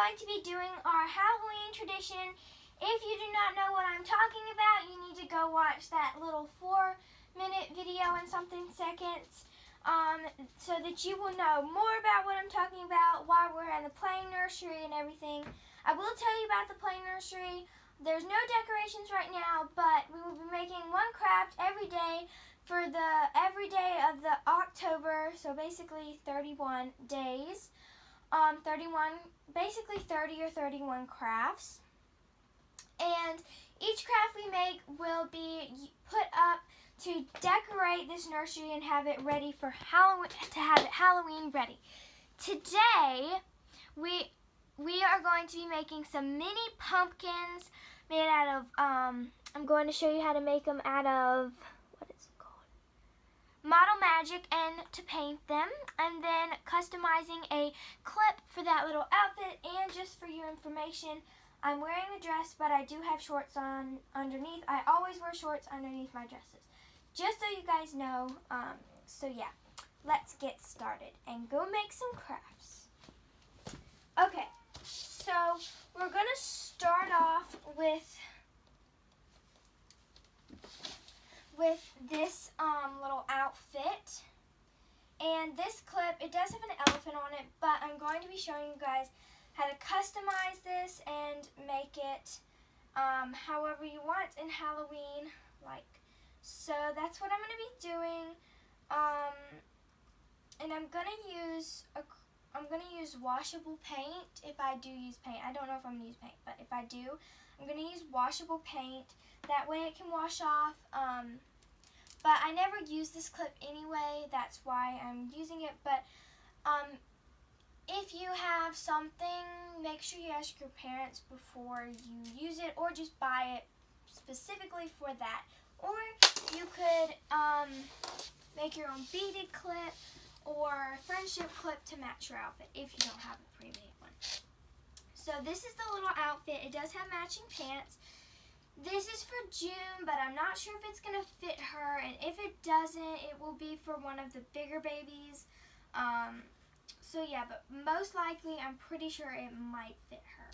going to be doing our Halloween tradition. If you do not know what I'm talking about, you need to go watch that little 4-minute video and something seconds so that you will know more about what I'm talking about while we're in the play nursery and everything. I will tell you about the play nursery. There's no decorations right now, but we will be making one craft every day for every day of the October, so basically 31 days. 30 or 31 crafts. And each craft we make will be put up to decorate this nursery and have it ready for Halloween, to have it Halloween ready. Today, we are going to be making some mini pumpkins made out of, I'm going to show you how to make them out of, what is it called? Model Magic, and to paint them, and then customizing a clip for that little outfit. And just for your information, I'm wearing a dress, but I do have shorts on underneath. I always wear shorts underneath my dresses, just so you guys know. So yeah, let's get started and go make some crafts. Okay, so we're gonna start off with this little outfit. And this clip, it does have an elephant on it, but I'm going to be showing you guys how to customize this and make it however you want in Halloween like. So that's what I'm going to be doing. And I'm going to use washable paint if I do use paint. I don't know if I'm going to use paint, but if I do, I'm going to use washable paint. That way it can wash off. But I never use this clip anyway, that's why I'm using it. But if you have something, make sure you ask your parents before you use it, or just buy it specifically for that. Or you could make your own beaded clip or friendship clip to match your outfit if you don't have a pre-made one. So this is the little outfit. It does have matching pants. This is for June, but I'm not sure if it's going to fit her, and if it doesn't, it will be for one of the bigger babies. So yeah, but most likely, I'm pretty sure it might fit her.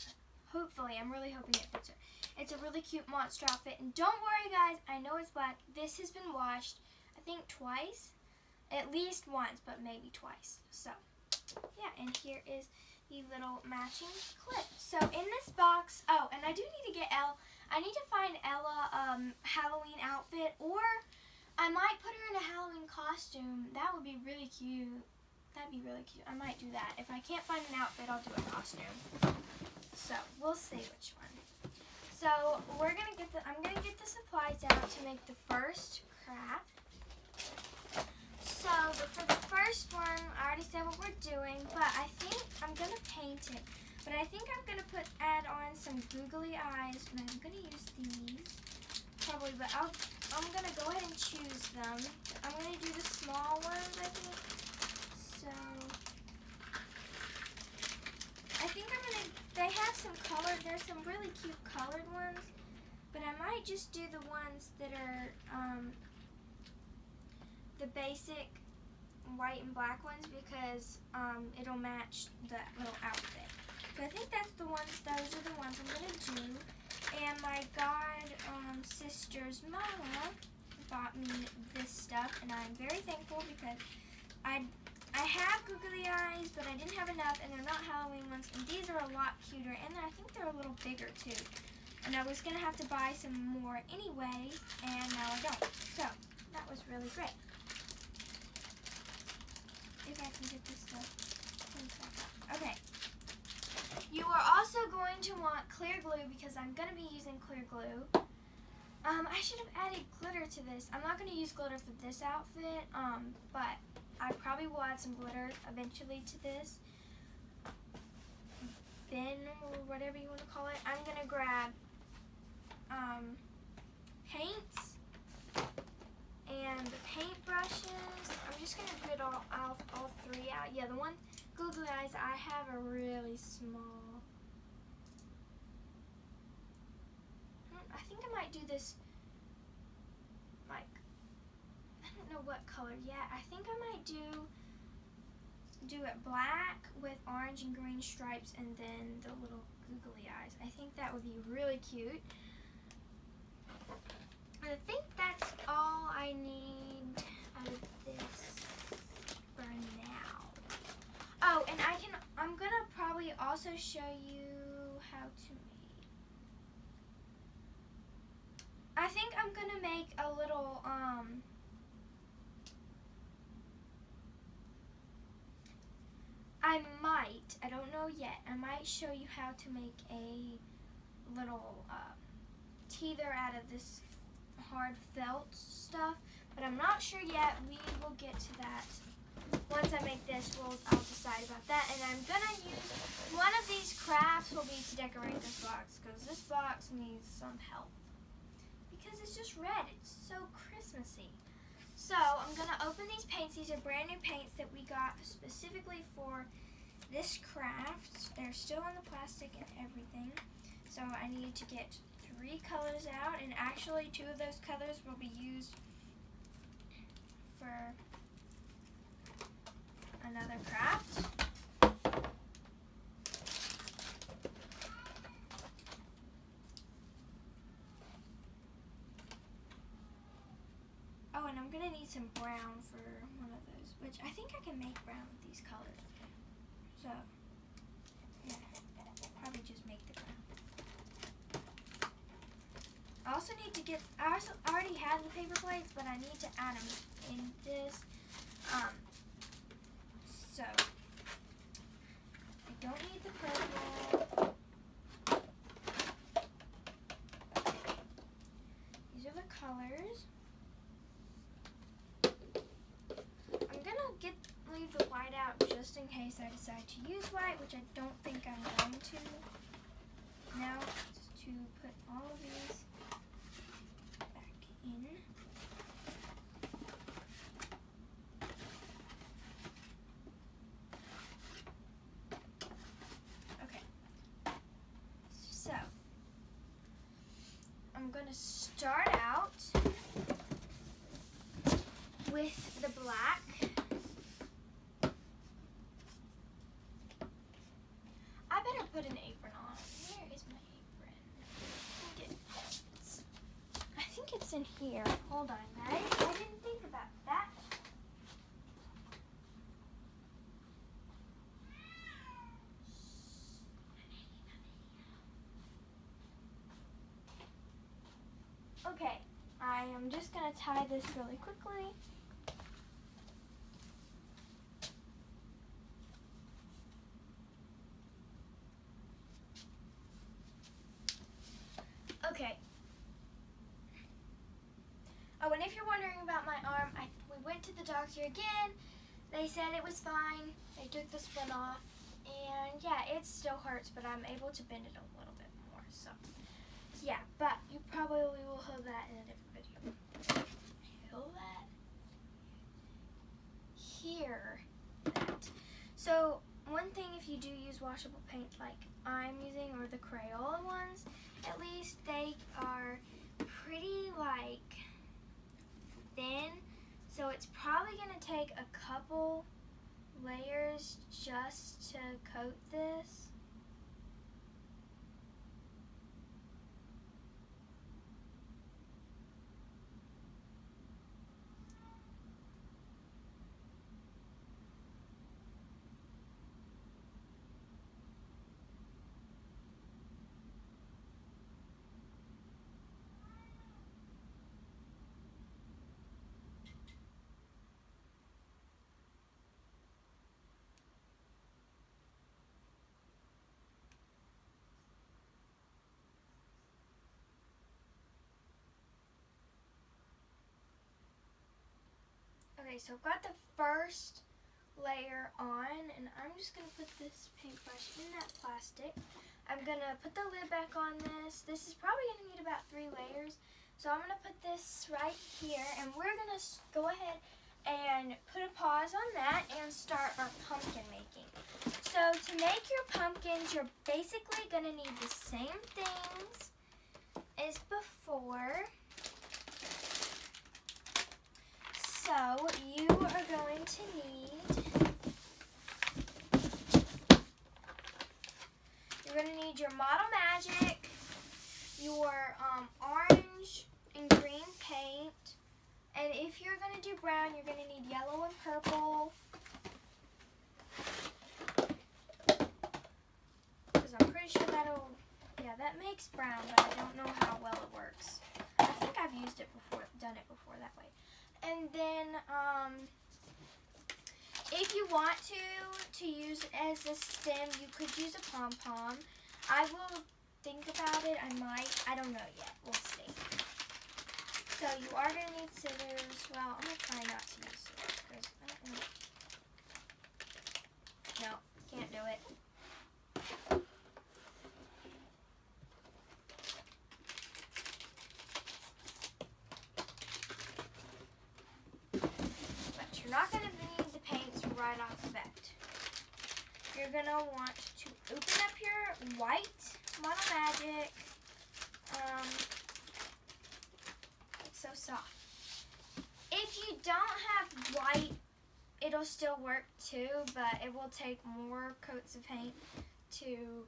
Hopefully, I'm really hoping it fits her. It's a really cute monster outfit, and don't worry guys, I know it's black. This has been washed, I think twice, at least once, but maybe twice. So yeah, and here is the little matching clip. So in this box, oh, and I do need to get I need to find Ella Halloween outfit, or I might put her in a Halloween costume. That would be really cute. That'd be really cute. I might do that. If I can't find an outfit, I'll do a costume. So we'll see which one. So I'm gonna get the supplies out to make the first craft. So for the first one, I already said what we're doing, but I think I'm gonna paint it. But I think I'm gonna add on some googly eyes, and I'm gonna use these probably. But I'm gonna go ahead and choose them. I'm gonna do the small ones, I think. So I think they have some colored. There's some really cute colored ones, but I might just do the ones that are the basic white and black ones, because it'll match the little outfit. So I think those are the ones I'm going to do. And my sister's mama bought me this stuff, and I'm very thankful because I have googly eyes, but I didn't have enough, and they're not Halloween ones, and these are a lot cuter, and I think they're a little bigger too. And I was going to have to buy some more anyway, and now I don't. So that was really great. If I can get this stuff. Okay. You are also going to want clear glue, because I'm going to be using clear glue. I should have added glitter to this. I'm not going to use glitter for this outfit, but I probably will add some glitter eventually to this bin, or whatever you want to call it. I'm going to grab paints and the paint brushes. I'm just going to get all three out. Yeah, the one googly eyes I have are really small. I think I might do this, like, I don't know what color yet. I think I might do do it black with orange and green stripes and then the little googly eyes. I think that would be really cute. And I think that's all I need out of this for now. Oh, and I'm gonna probably also show you how to make. I think I'm gonna make a little I don't know yet, I might show you how to make a little teether out of this hard felt stuff, but I'm not sure yet. We will get to that. Once I make this, I'll decide about that, and I'm gonna use one of these crafts will be to decorate this box, because this box needs some help, because it's just red. It's so Christmassy. So I'm gonna open these paints. These are brand new paints that we got specifically for this craft. They're still in the plastic and everything. So I needed to get 3 colors out, and actually 2 of those colors will be used for another craft. Oh, and I'm gonna need some brown for one of those, which I think I can make brown with these colors. So, yeah, probably just make the brown. I also need to get, I already have the paper plates, but I need to add them in this. So, I don't need the purple. Okay. These are the colors. I'm gonna leave the white out just in case I decide to use white, which I don't think I'm going to. Now, just to put all of these back in. Okay. So, I'm going to start out with the black. I better put an apron on. Where is my apron? I think it's in here. Hold on, guys. I didn't think about that. Okay, I am just going to tie this really quickly. Okay. Oh, and if you're wondering about my arm, we went to the doctor again. They said it was fine. They took the splint off. And yeah, it still hurts, but I'm able to bend it a little bit more. So, yeah, but you probably will have that in a different video. Feel that? Here. That. So, one thing if you do use washable paint like I'm using, or the Crayola ones, at least they are pretty like thin, so it's probably going to take a couple layers just to coat this. Okay, so I've got the first layer on, and I'm just going to put this paintbrush in that plastic. I'm going to put the lid back on this. This is probably going to need about 3 layers. So I'm going to put this right here, and we're going to go ahead and put a pause on that and start our pumpkin making. So to make your pumpkins, you're basically going to need the same things as before. So you are going to need you're going to need your Model Magic, your orange and green paint, and if you're going to do brown, you're going to need yellow and purple, because I'm pretty sure that'll, yeah, that makes brown, but I don't know how well it works. I think I've used it before, done it before that way. And then, if you want to use it as a stem, you could use a pom-pom. I will think about it. I don't know yet. We'll see. So you are going to need scissors. Well, I'm going to try not to use scissors because I don't know. No, can't do it. But you're not going to need the paints right off the bat. You're going to want to open up your white Model Magic. It's so soft. If you don't have white, it'll still work too, but it will take more coats of paint to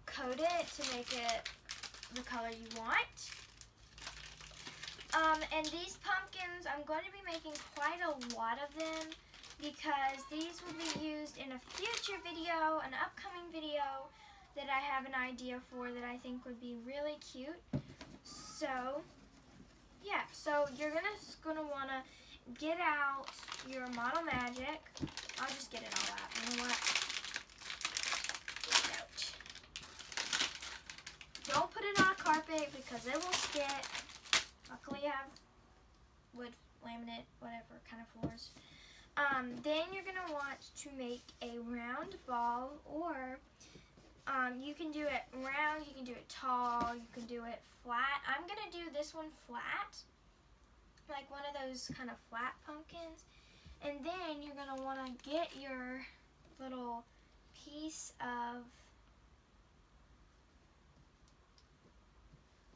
coat it to make it the color you want. And these pumpkins, I'm going to be making quite a lot of them because these will be used in a future video, an upcoming video that I have an idea for that I think would be really cute. So, yeah, so you're gonna want to get out your Model Magic. I'll just get it all out. You know what? Get it out. Don't put it on a carpet because it will skit. Luckily I have wood, laminate, whatever kind of floors. Then you're going to want to make a round ball, or you can do it round, you can do it tall, you can do it flat. I'm going to do this one flat, like one of those kind of flat pumpkins. And then you're going to want to get your little piece of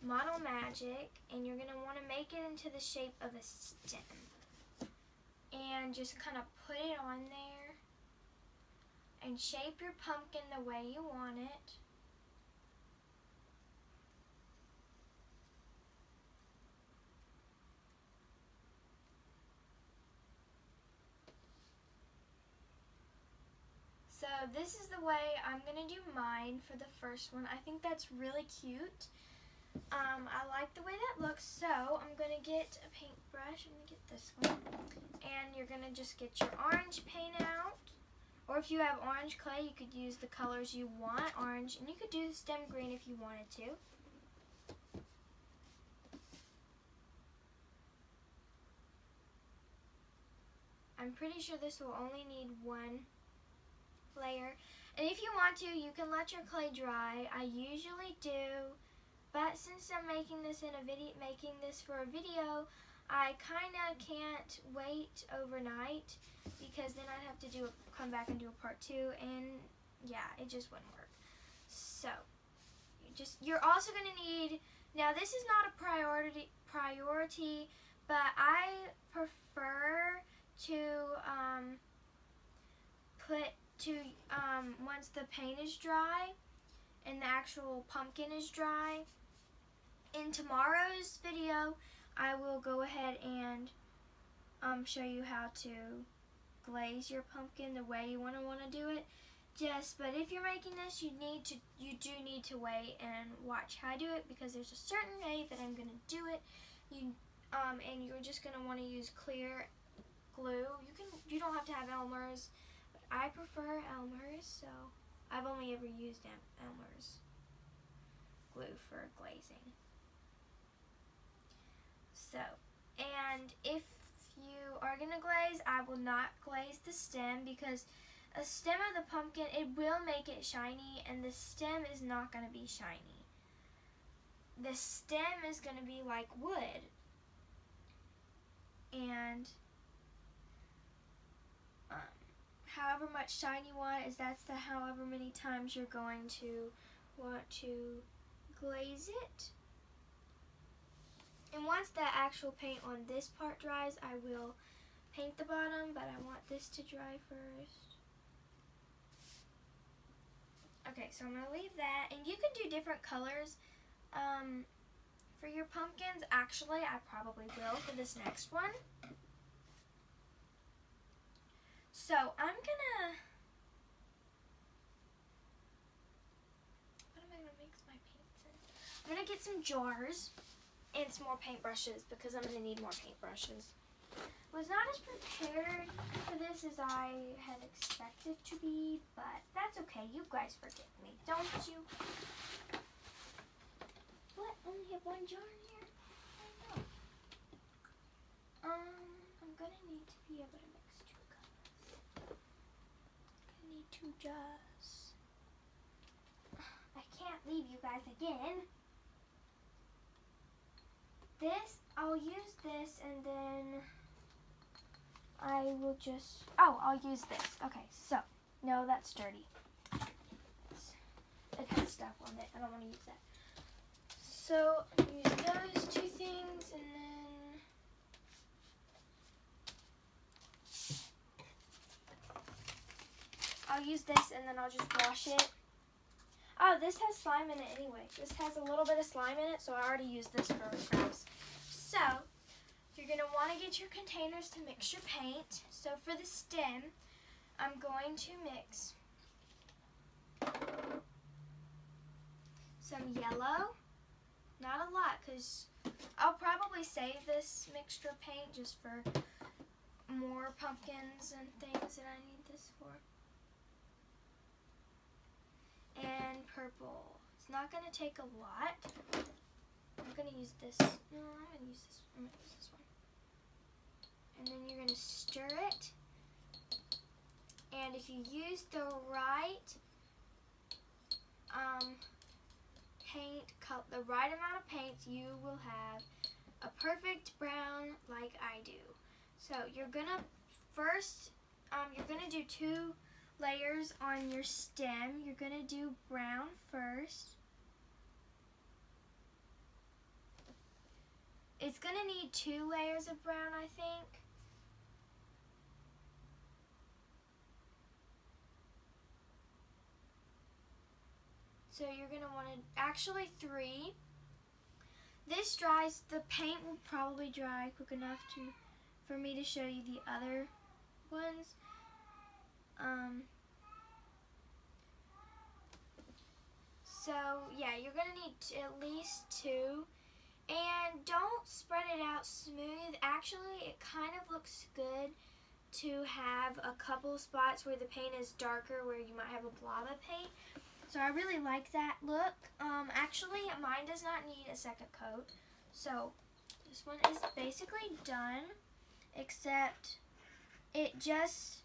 Model Magic, and you're going to want to make it into the shape of a stem. And just kind of put it on there and shape your pumpkin the way you want it. So this is the way I'm going to do mine for the first one. I think that's really cute. I like the way that looks, so I'm going to get a paintbrush. I'm going to get this one. And you're going to just get your orange paint out. Or if you have orange clay, you could use the colors you want, orange. And you could do the stem green if you wanted to. I'm pretty sure this will only need one layer. And if you want to, you can let your clay dry. I usually do. But since I'm making this for a video, I kind of can't wait overnight because then I'd have to come back and do a part 2, and yeah, it just wouldn't work. So you're also going to need, now this is not a priority, but I prefer to once the paint is dry and the actual pumpkin is dry, in tomorrow's video, I will go ahead and show you how to glaze your pumpkin the way you want to do it. But if you're making this, you do need to wait and watch how I do it because there's a certain way that I'm going to do it. And you're just going to want to use clear glue. You don't have to have Elmer's, but I prefer Elmer's, so I've only ever used Elmer's glue for glazing. So, and if you are going to glaze, I will not glaze the stem because a stem of the pumpkin, it will make it shiny, and the stem is not going to be shiny. The stem is going to be like wood. And however much shine you want, that's however many times you're going to want to glaze it. And once the actual paint on this part dries, I will paint the bottom, but I want this to dry first. Okay, so I'm going to leave that, and you can do different colors for your pumpkins. Actually, I probably will for this next one. So I'm going to, what am I going to mix my paints in? I'm going to get some jars and some more paintbrushes because I'm going to need more paintbrushes. Was not as prepared for this as I had expected to be, but that's okay. You guys forgive me, don't you? What? Only have one jar in here? I know. I'm gonna need to be able to mix two colors. I'm gonna need 2 jars. I can't leave you guys again. This, I'll use this and then I will just, I'll use this. Okay, so, no, that's dirty. It has stuff on it. I don't want to use that. So, I'll use those 2 things and then I'll use this and then I'll just wash it. Oh, this has slime in it anyway. This has a little bit of slime in it, so I already used this for crafts. So, you're going to want to get your containers to mix your paint. So for the stem, I'm going to mix some yellow. Not a lot, because I'll probably save this mixture of paint just for more pumpkins and things that I need this for. And purple. It's not going to take a lot. I'm going to use this. No, I'm going to use this. I'm going to use this one. And then you're going to stir it. And if you use the right the right amount of paint, you will have a perfect brown like I do. So you're going to first, you're going to do 2 layers on your stem. You're going to do brown first. It's going to need 2 layers of brown, I think. So you're going to want to, actually 3. This dries, the paint will probably dry quick enough for me to show you the other ones. So yeah, you're going to need at least 2. And don't spread it out smooth. Actually, it kind of looks good to have a couple spots where the paint is darker, where you might have a blob of paint. So I really like that look. Actually, mine does not need a second coat. So this one is basically done, except it just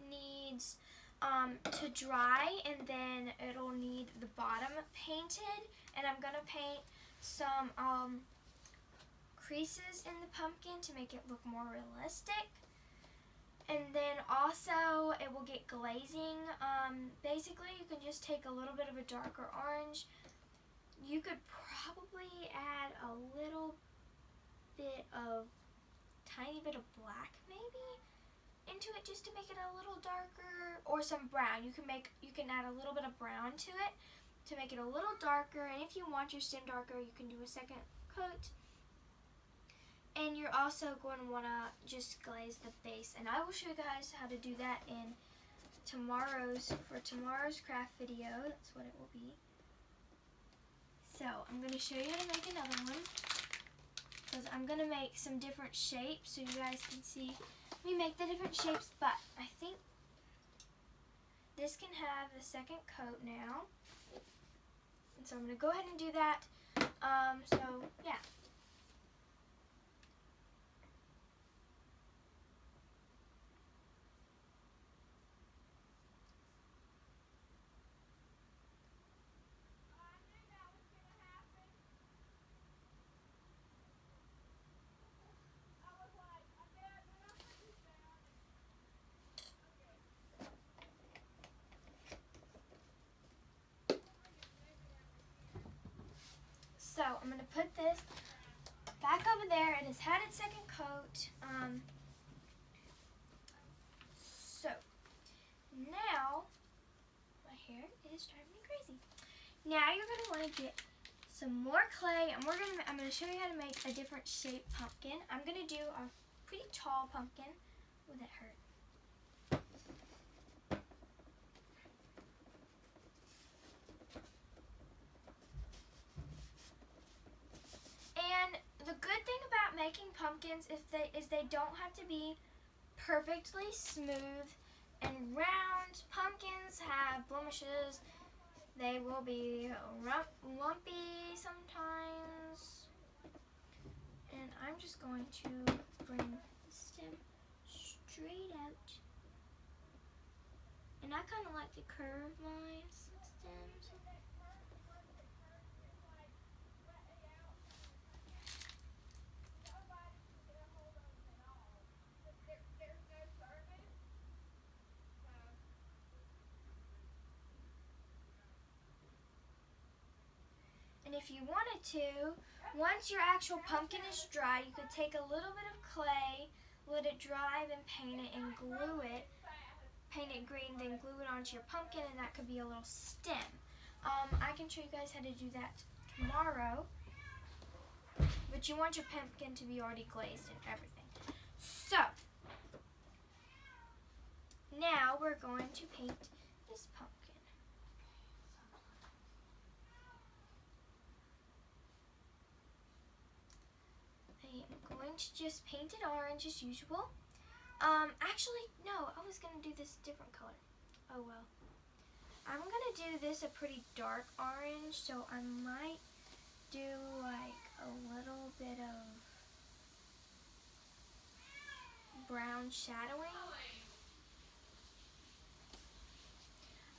needs to dry, and then it'll need the bottom painted. And I'm going to paint some creases in the pumpkin to make it look more realistic. And then also it will get glazing. Basically, you can just take a little bit of a darker orange. You could probably add a little bit of, tiny bit of black maybe into it just to make it a little darker, or some brown. You can add a little bit of brown to it to make it a little darker, and if you want your stem darker, you can do a second coat. And you're also going to want to just glaze the base, and I will show you guys how to do that in tomorrow's craft video. That's what it will be. So I'm going to show you how to make another one, because I'm going to make some different shapes so you guys can see me make the different shapes, but I think this can have the second coat now. And so I'm going to go ahead and do that. So yeah. So I'm going to put this back over there. It has had its second coat. Now you're going to want to get some more clay, and I'm going to show you how to make a different shaped pumpkin. I'm going to do a pretty tall pumpkin. Ooh, that hurt. And the good thing about making pumpkins is they don't have to be perfectly smooth and round. Pumpkins have blemishes. They will be lumpy sometimes. And I'm just going to bring the stem straight out. And I kind of like to curve my stems. And if you wanted to, once your actual pumpkin is dry, you could take a little bit of clay, let it dry, then paint it and glue it. Paint it green, then glue it onto your pumpkin, and that could be a little stem. I can show you guys how to do that tomorrow. But you want your pumpkin to be already glazed and everything. So, now we're going to paint this pumpkin. I am going to just paint it orange as usual. Actually, no, I was going to do this different color. Oh well. I'm going to do this a pretty dark orange, so I might do like a little bit of brown shadowing.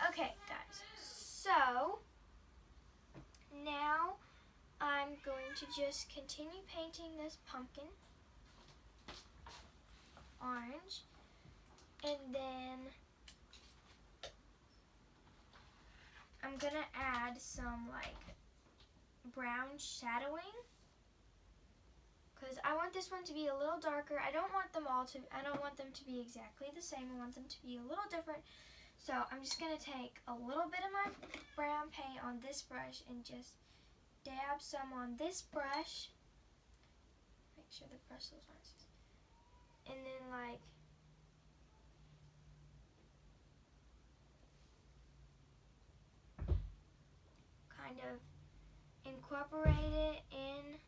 Okay, guys, so now I'm going to just continue painting this pumpkin orange, and then I'm gonna add some like brown shadowing, because I want this one to be a little darker. I don't want them to be exactly the same. I want them to be a little different. So I'm just gonna take a little bit of my brown paint on this brush and just dab some on this brush. Make sure the bristles aren't. And then like kind of incorporate it in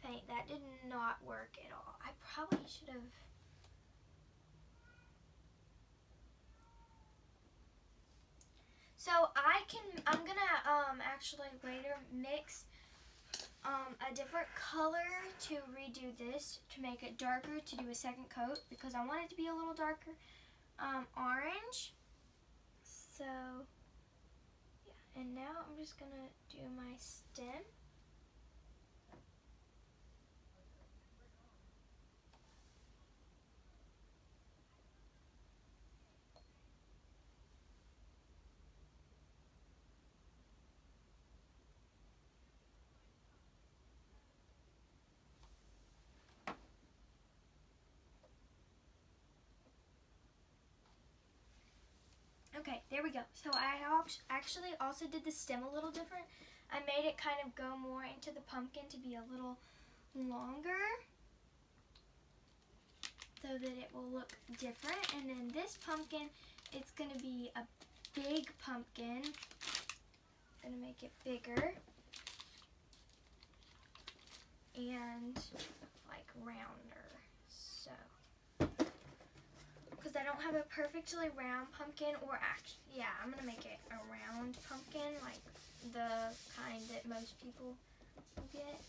paint. That did not work at all. I probably should have. So I'm gonna actually later mix a different color to redo this, to make it darker, to do a second coat, because I want it to be a little darker orange. So yeah, and now I'm just gonna do my stem. Okay, there we go. So I actually also did the stem a little different. I made it kind of go more into the pumpkin to be a little longer, so that it will look different. And then this pumpkin, it's going to be a big pumpkin. I'm going to make it bigger and like rounder. So, because I don't have a perfectly round pumpkin, or actually, yeah, I'm going to make it a round pumpkin, like the kind that most people get.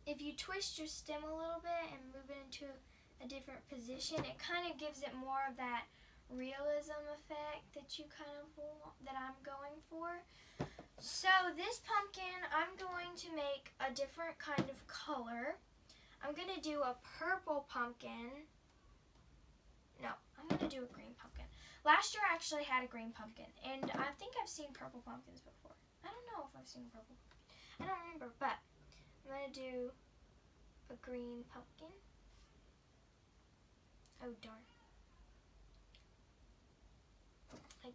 If you twist your stem a little bit and move it into a different position, it kind of gives it more of that realism effect that that I'm going for. So this pumpkin, I'm going to make a different kind of color. I'm going to do a purple pumpkin. No, I'm going to do a green pumpkin. Last year I actually had a green pumpkin, and I think I've seen purple pumpkins before. I don't know if I've seen a purple pumpkin. I don't remember, but I'm going to do a green pumpkin. Oh, darn. I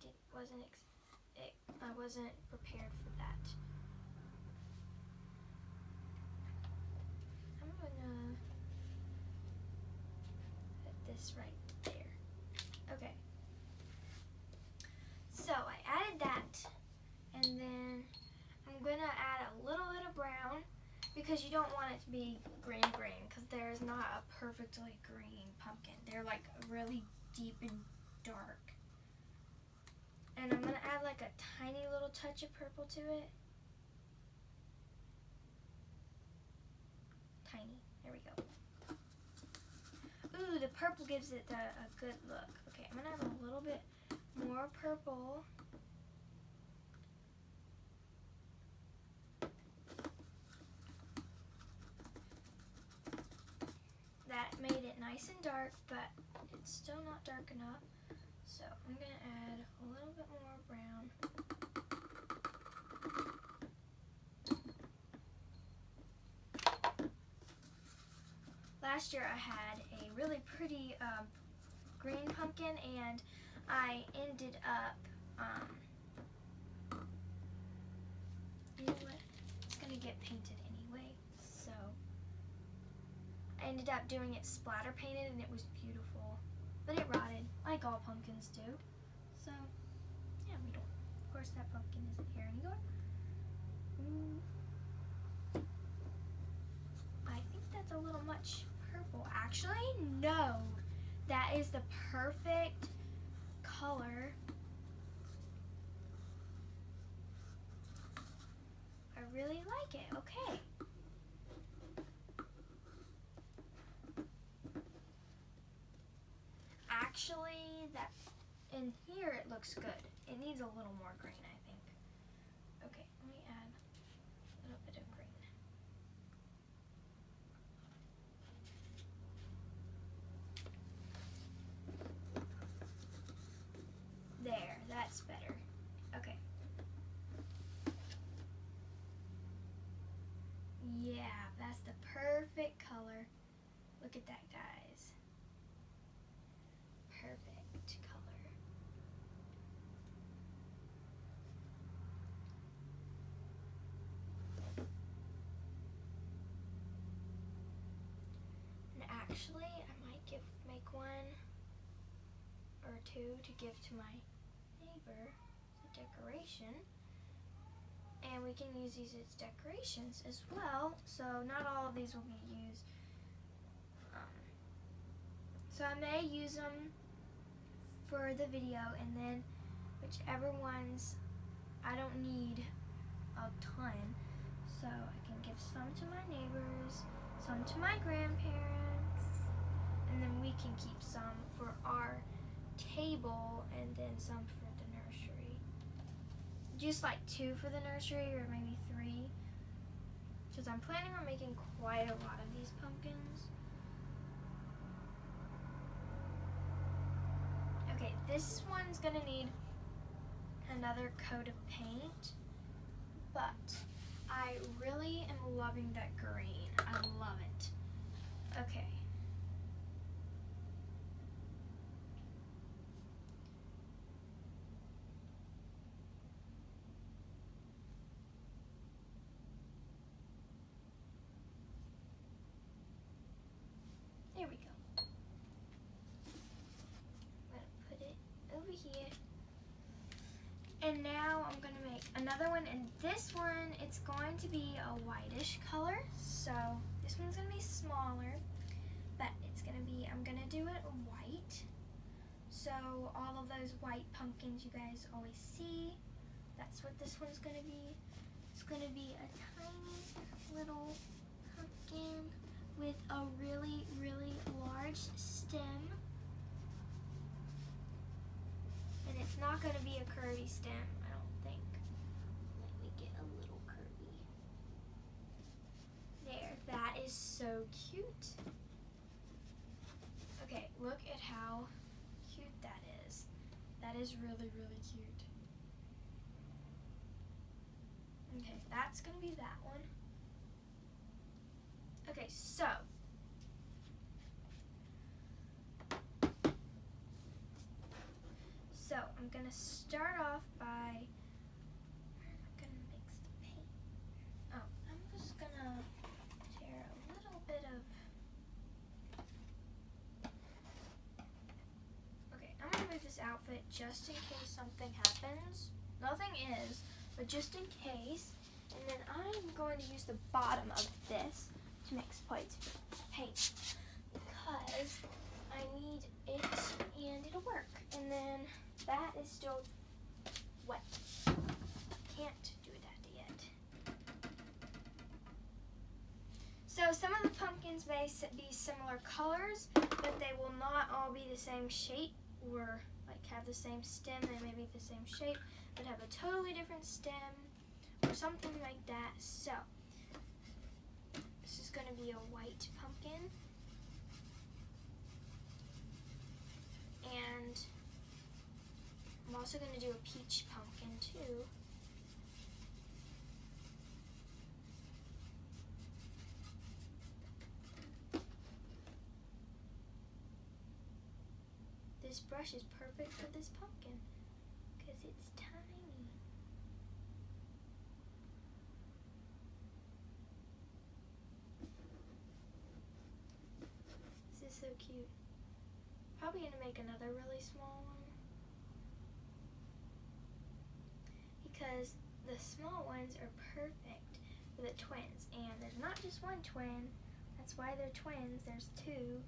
wasn't prepared for that. I'm gonna put this right there. Okay. So I added that, and then I'm gonna add a little bit of brown because you don't want it to be green, because there's not a perfectly green pumpkin. They're like really deep and dark. And I'm going to add like a tiny little touch of purple to it. Tiny. There we go. Ooh, the purple gives it a good look. Okay, I'm going to add a little bit more purple. That made it nice and dark, but it's still not dark enough. So I'm going to add a little bit more brown. Last year I had a really pretty green pumpkin, and I ended up, you know what, it's going to get painted anyway, so I ended up doing it splatter painted, and it was beautiful. But it rotted, like all pumpkins do. So, yeah, of course that pumpkin isn't here anymore. I think that's a little much purple. Actually, no. That is the perfect color. I really like it. Okay. Actually, that in here it looks good. It needs a little more green, I think. Okay, let me add a little bit of green. There, that's better. Okay. Yeah, that's the perfect color. Look at that, guys. Perfect color. And actually, I might make one or two to give to my neighbor as a decoration. And we can use these as decorations as well. So not all of these will be used. So I may use them for the video, and then whichever ones I don't need a ton, so I can give some to my neighbors, some to my grandparents, and then we can keep some for our table, and then some for the nursery. Just like 2 for the nursery, or maybe 3, because I'm planning on making quite a lot of these pumpkins. Okay, this one's gonna need another coat of paint, but I really am loving that green. I love it. Okay. There we go. I'm gonna put it over here. And now I'm gonna make another one, and this one, it's going to be a whitish color. So this one's gonna be smaller, but it's gonna be, I'm gonna do it white. So all of those white pumpkins you guys always see, that's what this one's gonna be. It's gonna be a tiny little pumpkin with a really, really large stem. And it's not going to be a curvy stem, I don't think. Let me get a little curvy. There, that is so cute. Okay, look at how cute that is. That is really, really cute. Okay, that's gonna be that one. Okay, so I'm gonna start off by, where am I gonna mix the paint? Oh, I'm just gonna tear a little bit of, okay, I'm gonna move this outfit just in case something happens. Nothing is, but just in case. And then I'm going to use the bottom of this to mix paint because I need it and it'll work. And then that is still wet. Can't do that yet. So some of the pumpkins may be similar colors, but they will not all be the same shape or like have the same stem. They may be the same shape, but have a totally different stem or something like that. So this is going to be a white pumpkin, and I'm also going to do a peach pumpkin too. This brush is perfect for this pumpkin because it's tiny. This is so cute. Probably going to make another really small one because the small ones are perfect for the twins, and there's not just one twin. That's why they're twins. There's two.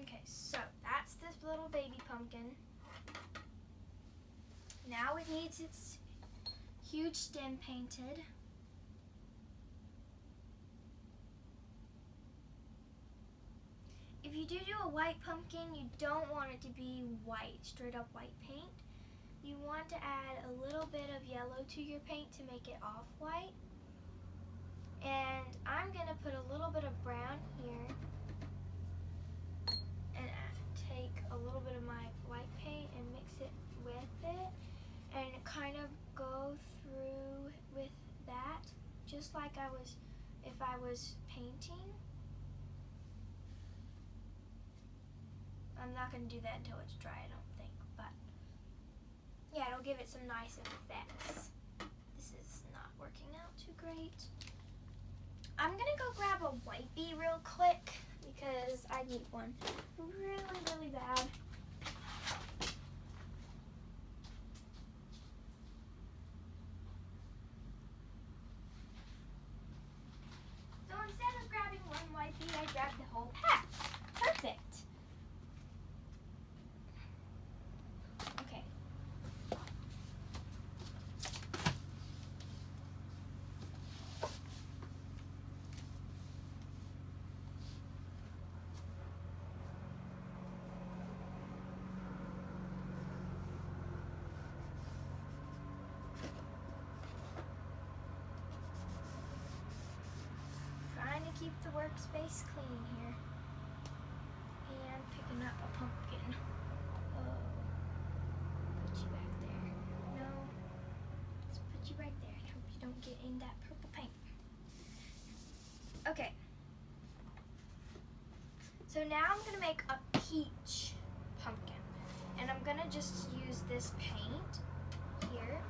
Okay, so that's this little baby pumpkin. Now it needs its huge stem painted. If you do a white pumpkin, you don't want it to be white, straight up white paint. You want to add a little bit of yellow to your paint to make it off-white. And I'm going to put a little bit of brown here and take a little bit of my white paint and mix it with it and kind of go through with that just like if I was painting. I'm not going to do that until it's dry, I don't think, but yeah, it'll give it some nice effects. This is not working out too great. I'm going to go grab a wipey real quick because I need one really, really bad. So instead of grabbing one wipey, I grabbed the whole pack. Perfect. Okay. Trying to keep the workspace clean here. And picking up a pumpkin. Oh, put you back there. No, let's put you right there. I hope you don't get in that purple paint. Okay. So now I'm going to make a peach pumpkin. And I'm going to just use this paint here.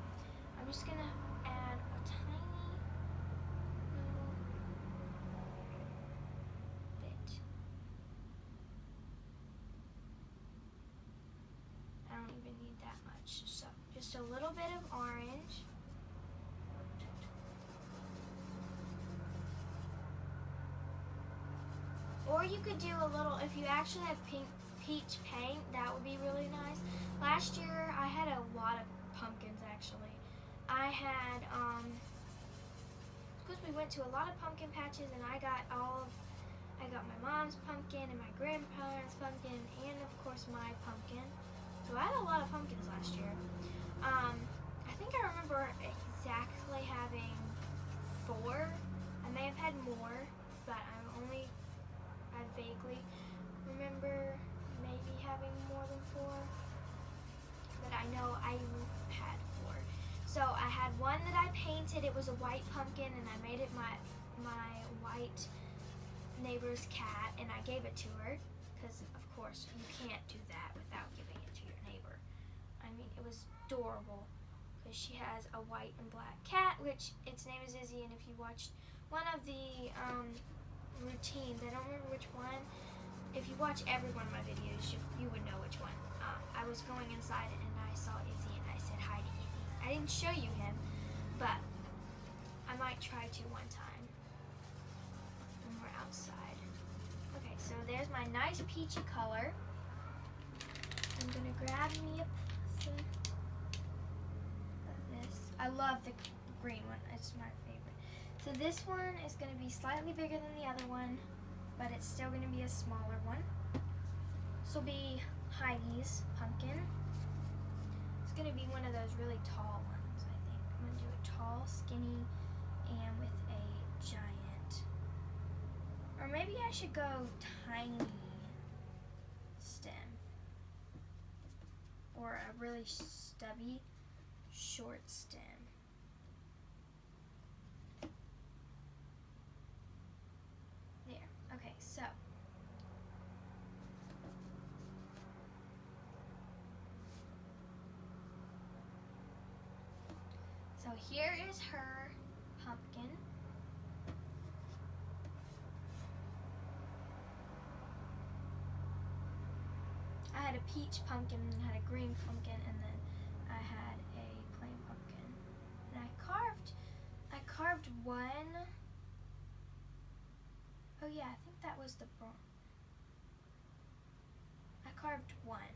I'm just going to add a tiny little bit. I don't even need that much. So just a little bit of orange. Or Or you could do a little, if you actually have peach paint, that would be really nice. Last year I had a lot of pumpkins actually. I had, because we went to a lot of pumpkin patches, and I got my mom's pumpkin and my grandparents' pumpkin, and of course my pumpkin. So I had a lot of pumpkins last year. I think I remember exactly having 4. I may have had more, but I vaguely remember maybe having more than 4. But I know I had 4. So I had one that I painted. It was a white pumpkin, and I made it my white neighbor's cat, and I gave it to her because, of course, you can't do that without giving it to your neighbor. I mean, it was adorable because she has a white and black cat, which its name is Izzy, and if you watched one of the routines, I don't remember which one. If you watch every one of my videos, you would know which one. I was going inside and I saw Izzy, and I said hi to Izzy. I didn't show you him, but I might try to one time when we're outside. Okay, so there's my nice peachy color. I'm gonna grab me some of this. I love the green one. It's my favorite. So this one is gonna be slightly bigger than the other one, but it's still gonna be a smaller one. This will be Heidi's pumpkin. It's gonna be one of those really tall ones, I think. I'm gonna do a tall, skinny, and with a giant. Or maybe I should go tiny stem. Or a really stubby, short stem. There. Okay, so here is her pumpkin. I had a peach pumpkin and had a green pumpkin, and then I had a plain pumpkin. And I carved one. Oh yeah, I think that was the bronze. I carved one.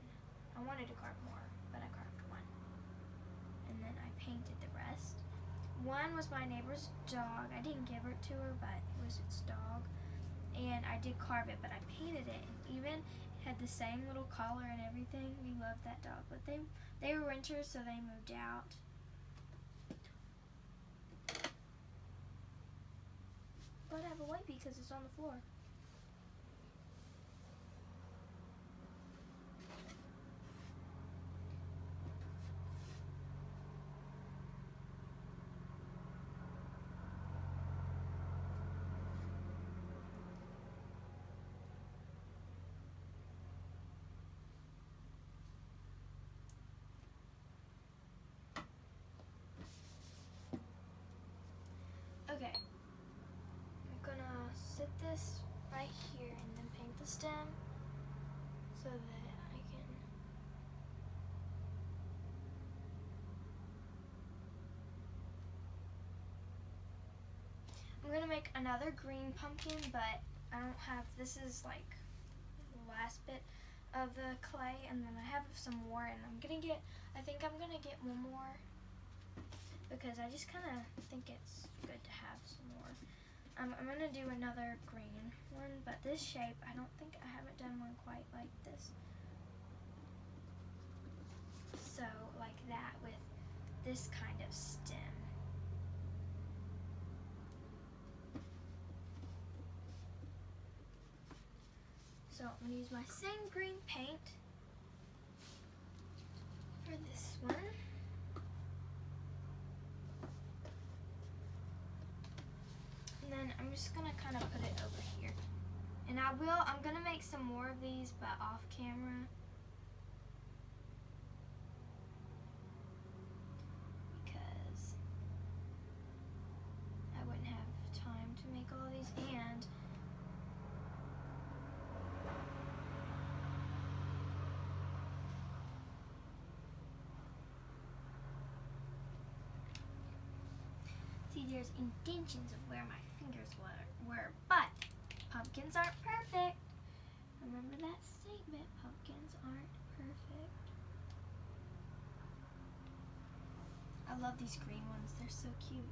I wanted to carve more, but I carved one. And then I painted the rest. One was my neighbor's dog. I didn't give it to her, but it was its dog. And I did carve it, but I painted it. And even it had the same little collar and everything. We loved that dog. But they were renters, so they moved out. But I have a white because it's on the floor. Okay, I'm gonna sit this right here and then paint the stem so that I can. I'm gonna make another green pumpkin, but I don't have, this is like the last bit of the clay, and then I have some more, and I think I'm gonna get one more because I just kind of think it's good to have some more. I'm going to do another green one, but this shape, I haven't done one quite like this. So, like that with this kind of stem. So, I'm going to use my same green paint for this one. And then I'm just gonna kind of put it over here. And I'm gonna make some more of these, but off camera. Because I wouldn't have time to make all these, and see, there's indentions of where my fingers were, but Pumpkins aren't perfect. Remember that statement, pumpkins aren't perfect. I love these green ones, they're so cute.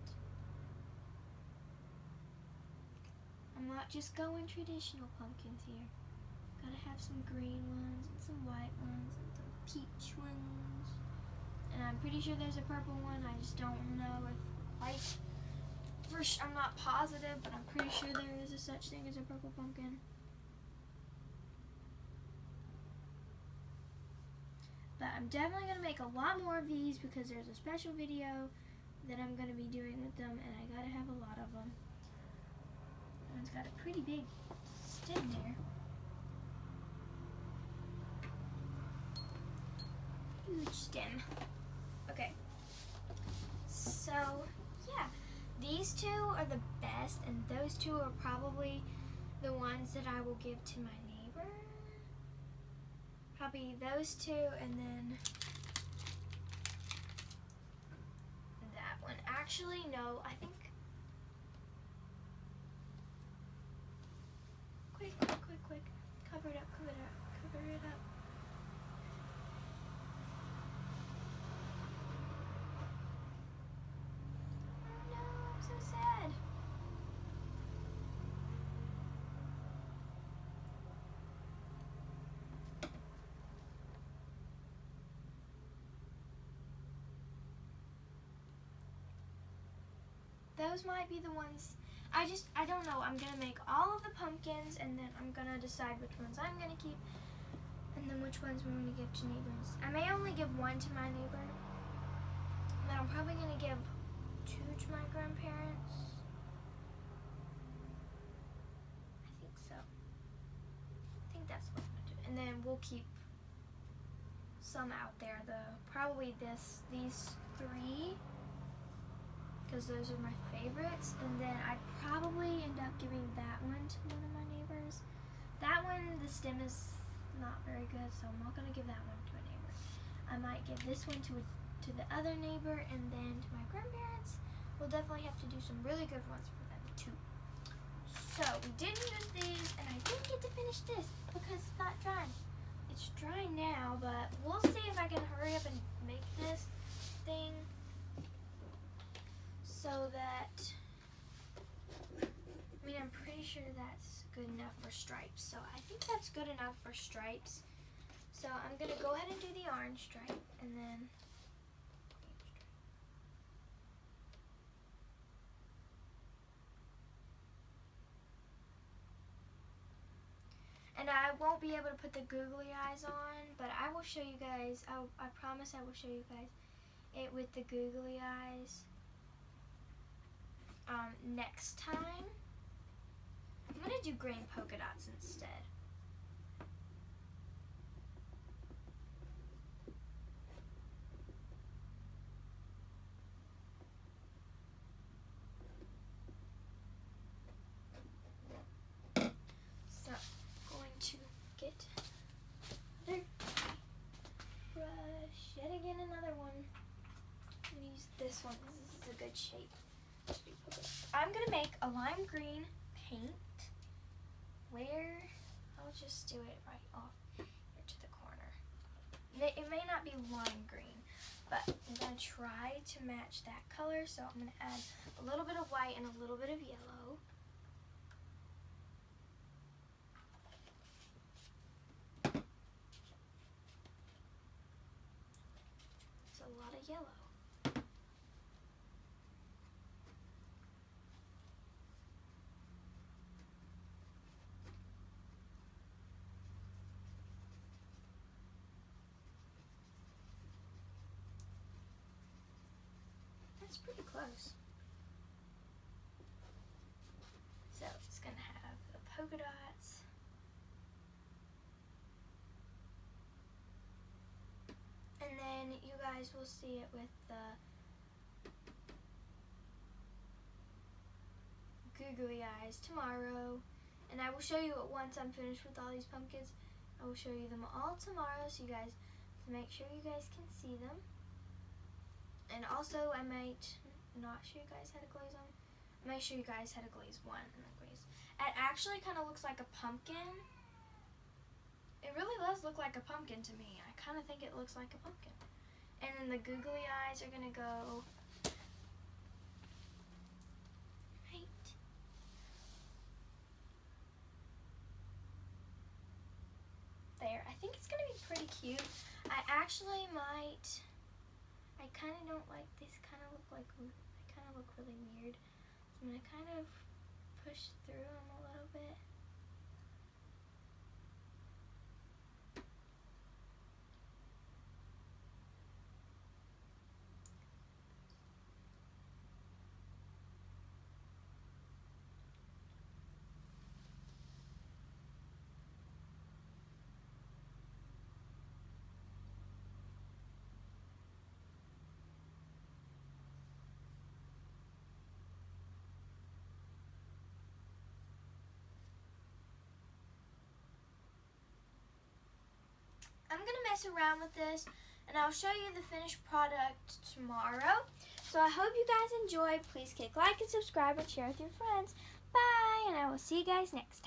I'm not just going traditional pumpkins here. Gotta have some green ones and some white ones and some peach ones. And I'm pretty sure there's a purple one. I just don't know if quite. I'm not positive, but I'm pretty sure there is a such thing as a purple pumpkin. But I'm definitely going to make a lot more of these because there's a special video that I'm going to be doing with them, and I gotta have a lot of them. One's got a pretty big stem there. Huge stem. Okay. So, yeah. These two are the best, and those two are probably the ones that I will give to my neighbor. Probably those two, and then that one. Actually, no, I think. Quick. Cover it up. Oh no, I'm so sad. Those might be the ones. I don't know. I'm gonna make all of the pumpkins, and then I'm gonna decide which ones I'm gonna keep, and then which ones we're gonna give to neighbors. I may only give one to my neighbor, but I'm probably gonna give two to my grandparents. I think so. I think that's what I'm gonna do, and then we'll keep some out there. Probably these three. Because those are my favorites, and then I'd probably end up giving that one to one of my neighbors. That one, the stem is not very good, so I'm not going to give that one to a neighbor. I might give this one to the other neighbor, and then to my grandparents. We'll definitely have to do some really good ones for them too. So we didn't use these, and I didn't get to finish this because it's not dry. It's dry now, but we'll see if I can hurry up and make this thing. So that, I'm pretty sure that's good enough for stripes. So I think that's good enough for stripes. So I'm going to go ahead and do the orange stripe, and then and I won't be able to put the googly eyes on, but I will show you guys, I promise I will show you guys it with the googly eyes. Next time, I'm going to do green polka dots instead. So, I'm going to get another brush, yet again another one. I'm going to use this one, this is a good shape. I'm going to make a lime green paint where I'll just do it right off here to the corner. It may not be lime green, but I'm going to try to match that color. So I'm going to add a little bit of white and a little bit of yellow. It's a lot of yellow. That's pretty close. So it's going to have the polka dots. And then you guys will see it with the googly eyes tomorrow. And I will show you it once I'm finished with all these pumpkins. I will show you them all tomorrow so you guys, to make sure you guys can see them. And also I might not show you guys how to glaze them. I make sure you guys had a glaze 1 and then glaze. It actually kind of looks like a pumpkin. It really does look like a pumpkin to me. I kind of think it looks like a pumpkin. And then the googly eyes are going to go right there. I think it's going to be pretty cute. I actually might, I kind of don't like, these kind of look like, they kind of look really weird. So I'm going to kind of push through them a little bit. I'm going to mess around with this, and I'll show you the finished product tomorrow. So I hope you guys enjoyed. Please click like and subscribe and share with your friends. Bye, and I will see you guys next time.